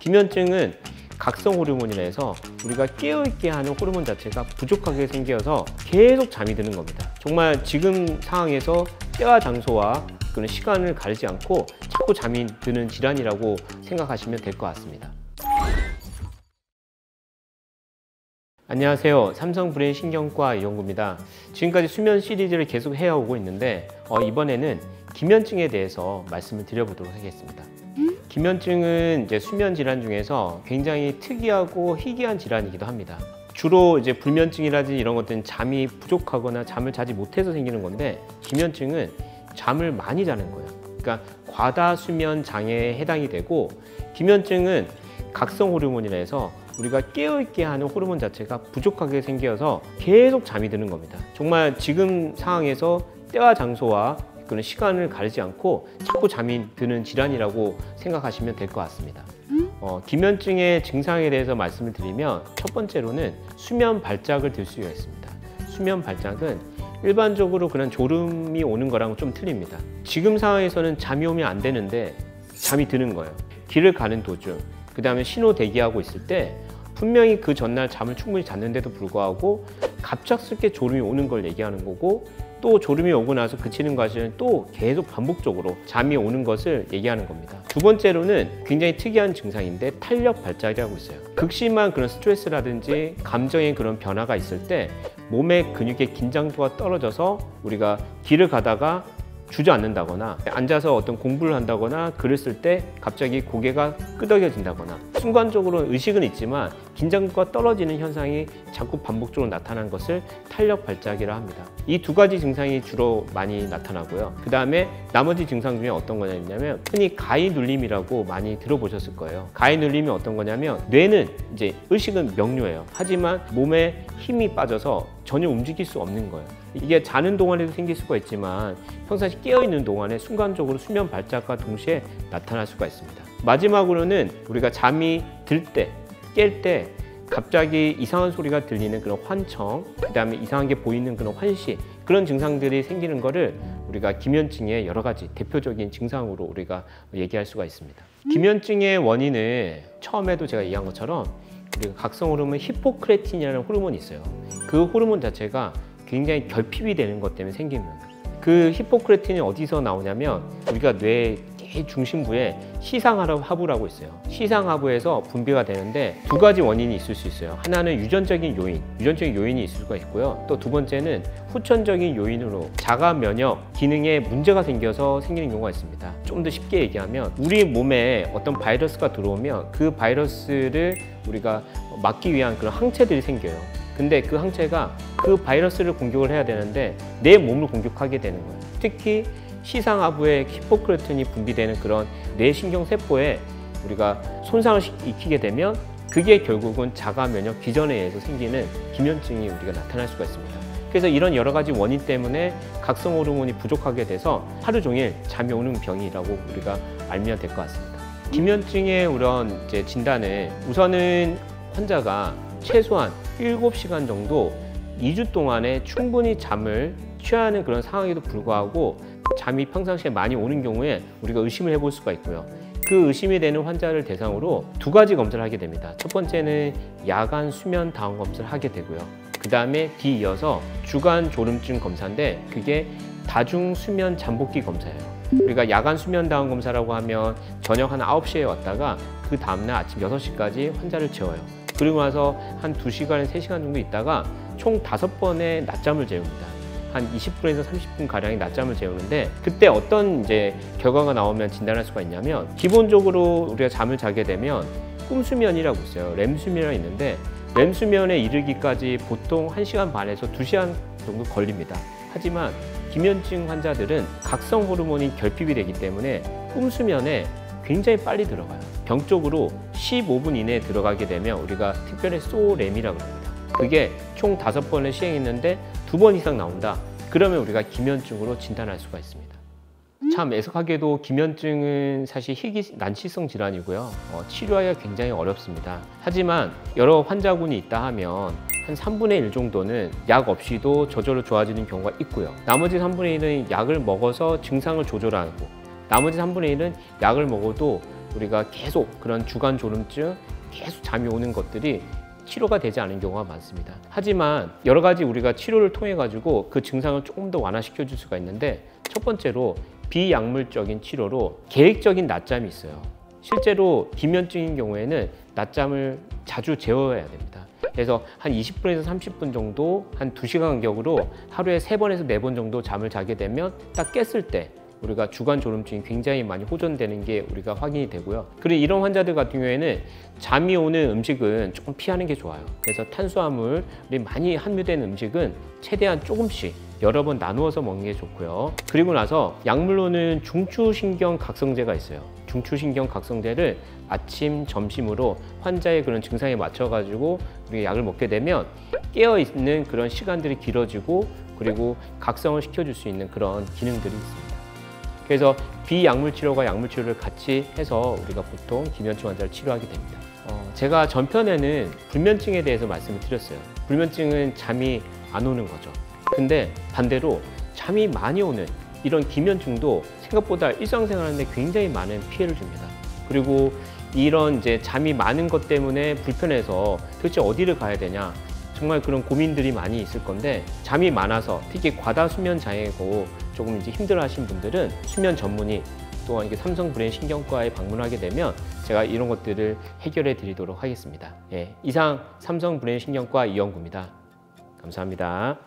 기면증은 각성 호르몬이라 해서 우리가 깨어있게 하는 호르몬 자체가 부족하게 생겨서 계속 잠이 드는 겁니다. 정말 지금 상황에서 때와 장소와 그런 시간을 가리지 않고 자꾸 잠이 드는 질환이라고 생각하시면 될 것 같습니다. 안녕하세요. 삼성브레인 신경과 이용구입니다. 지금까지 수면 시리즈를 계속 해오고 있는데 이번에는 기면증에 대해서 말씀을 드려보도록 하겠습니다. 기면증은 이제 수면 질환 중에서 굉장히 특이하고 희귀한 질환이기도 합니다. 주로 이제 불면증이라든지 이런 것들은 잠이 부족하거나 잠을 자지 못해서 생기는 건데, 기면증은 잠을 많이 자는 거예요. 그러니까 과다 수면 장애에 해당이 되고, 기면증은 각성 호르몬이라 해서 우리가 깨어있게 하는 호르몬 자체가 부족하게 생겨서 계속 잠이 드는 겁니다. 정말 지금 상황에서 때와 장소와 그런 시간을 가리지 않고 자꾸 잠이 드는 질환이라고 생각하시면 될 것 같습니다. 기면증의 증상에 대해서 말씀을 드리면, 첫 번째로는 수면 발작을 들 수가 있습니다. 수면 발작은 일반적으로 그런 졸음이 오는 거랑 좀 틀립니다. 지금 상황에서는 잠이 오면 안 되는데 잠이 드는 거예요. 길을 가는 도중, 그 다음에 신호 대기하고 있을 때 분명히 그 전날 잠을 충분히 잤는데도 불구하고 갑작스럽게 졸음이 오는 걸 얘기하는 거고, 또 졸음이 오고 나서 그치는 것은 또 계속 반복적으로 잠이 오는 것을 얘기하는 겁니다. 두 번째로는 굉장히 특이한 증상인데 탄력 발작이라고 있어요. 극심한 그런 스트레스라든지 감정의 그런 변화가 있을 때 몸의 근육의 긴장도가 떨어져서 우리가 길을 가다가 주저앉는다거나, 앉아서 어떤 공부를 한다거나 글을 쓸 때 갑자기 고개가 끄덕여진다거나, 순간적으로 의식은 있지만 긴장도가 떨어지는 현상이 자꾸 반복적으로 나타나는 것을 탄력 발작이라 합니다. 이 두 가지 증상이 주로 많이 나타나고요. 그 다음에 나머지 증상 중에 어떤 거냐면, 흔히 가위 눌림이라고 많이 들어보셨을 거예요. 가위 눌림이 어떤 거냐면, 뇌는 이제 의식은 명료해요. 하지만 몸에 힘이 빠져서 전혀 움직일 수 없는 거예요. 이게 자는 동안에도 생길 수가 있지만 평상시 깨어있는 동안에 순간적으로 수면 발작과 동시에 나타날 수가 있습니다. 마지막으로는 우리가 잠이 들 때, 깰 때 갑자기 이상한 소리가 들리는 그런 환청, 그 다음에 이상한 게 보이는 그런 환시, 그런 증상들이 생기는 거를 우리가 기면증의 여러 가지 대표적인 증상으로 우리가 얘기할 수가 있습니다. 기면증의 원인은 처음에도 제가 얘기한 것처럼 우리가 각성 호르몬 히포크레틴이라는 호르몬이 있어요. 그 호르몬 자체가 굉장히 결핍이 되는 것 때문에 생깁니다. 그 히포크레틴이 어디서 나오냐면, 우리가 뇌 중심부에 시상하부라고 있어요. 시상하부에서 분비가 되는데 두 가지 원인이 있을 수 있어요. 하나는 유전적인 요인이 있을 수가 있고요. 또 두 번째는 후천적인 요인으로 자가 면역 기능에 문제가 생겨서 생기는 경우가 있습니다. 좀 더 쉽게 얘기하면, 우리 몸에 어떤 바이러스가 들어오면 그 바이러스를 우리가 막기 위한 그런 항체들이 생겨요. 근데 그 항체가 그 바이러스를 공격을 해야 되는데 내 몸을 공격하게 되는 거예요. 특히 시상하부에 히포크레틴이 분비되는 그런 뇌신경세포에 우리가 손상을 입히게 되면 그게 결국은 자가 면역 기전에 의해서 생기는 기면증이 우리가 나타날 수가 있습니다. 그래서 이런 여러 가지 원인 때문에 각성 호르몬이 부족하게 돼서 하루 종일 잠이 오는 병이라고 우리가 알면 될 것 같습니다. 기면증의 그런 진단은, 우선은 환자가 최소한 7시간 정도 2주 동안에 충분히 잠을 취하는 그런 상황에도 불구하고 잠이 평상시에 많이 오는 경우에 우리가 의심을 해볼 수가 있고요. 그 의심이 되는 환자를 대상으로 두 가지 검사를 하게 됩니다. 첫 번째는 야간 수면 다운 검사를 하게 되고요. 그 다음에 뒤이어서 주간 졸음증 검사인데, 그게 다중 수면 잠복기 검사예요. 우리가 야간 수면 다운 검사라고 하면 저녁 한 9시에 왔다가 그 다음날 아침 6시까지 환자를 재워요. 그리고 나서 한 2시간, 3시간 정도 있다가 총 5번의 낮잠을 재웁니다. 한 20분에서 30분 가량의 낮잠을 재우는데, 그때 어떤 결과가 나오면 진단할 수가 있냐면, 기본적으로 우리가 잠을 자게 되면 꿈수면이라고 있어요. 렘수면이 있는데, 렘수면에 이르기까지 보통 1시간 반에서 2시간 정도 걸립니다. 하지만 기면증 환자들은 각성 호르몬이 결핍이 되기 때문에 꿈수면에 굉장히 빨리 들어가요. 병적으로 15분 이내에 들어가게 되면 우리가 특별히 소렘이라고 합니다. 그게 총 5번을 시행했는데 2번 이상 나온다. 그러면 우리가 기면증으로 진단할 수가 있습니다. 참 애석하게도 기면증은 사실 희귀 난치성 질환이고요. 치료하기가 굉장히 어렵습니다. 하지만 여러 환자군이 있다 하면 한 3분의 1 정도는 약 없이도 저절로 좋아지는 경우가 있고요. 나머지 3분의 1은 약을 먹어서 증상을 조절하고, 나머지 3분의 1은 약을 먹어도 우리가 계속 그런 주간 졸음증, 계속 잠이 오는 것들이 치료가 되지 않은 경우가 많습니다. 하지만 여러 가지 우리가 치료를 통해 가지고 그 증상을 조금 더 완화시켜 줄 수가 있는데, 첫 번째로 비약물적인 치료로 계획적인 낮잠이 있어요. 실제로 기면증인 경우에는 낮잠을 자주 재워야 됩니다. 그래서 한 20분에서 30분 정도 한 2시간 간격으로 하루에 3번에서 4번 정도 잠을 자게 되면 딱 깼을 때 우리가 주간 졸음증이 굉장히 많이 호전되는 게 우리가 확인이 되고요. 그리고 이런 환자들 같은 경우에는 잠이 오는 음식은 조금 피하는 게 좋아요. 그래서 탄수화물이 많이 함유된 음식은 최대한 조금씩 여러 번 나누어서 먹는 게 좋고요. 그리고 나서 약물로는 중추신경 각성제가 있어요. 중추신경 각성제를 아침, 점심으로 환자의 그런 증상에 맞춰가지고 우리가 약을 먹게 되면 깨어있는 그런 시간들이 길어지고, 그리고 각성을 시켜줄 수 있는 그런 기능들이 있습니다. 그래서 비약물 치료가 약물 치료를 같이 해서 우리가 보통 기면증 환자를 치료하게 됩니다. 제가 전편에는 불면증에 대해서 말씀을 드렸어요. 불면증은 잠이 안 오는 거죠. 근데 반대로 잠이 많이 오는 이런 기면증도 생각보다 일상생활하는데 굉장히 많은 피해를 줍니다. 그리고 이런 이제 잠이 많은 것 때문에 불편해서 도대체 어디를 가야 되냐, 정말 그런 고민들이 많이 있을 건데, 잠이 많아서 특히 과다 수면 장애고 조금 이제 힘들어하신 분들은 수면 전문의 또한 이게 삼성 브레인 신경과에 방문하게 되면 제가 이런 것들을 해결해 드리도록 하겠습니다. 예, 이상 삼성 브레인 신경과 이영구입니다. 감사합니다.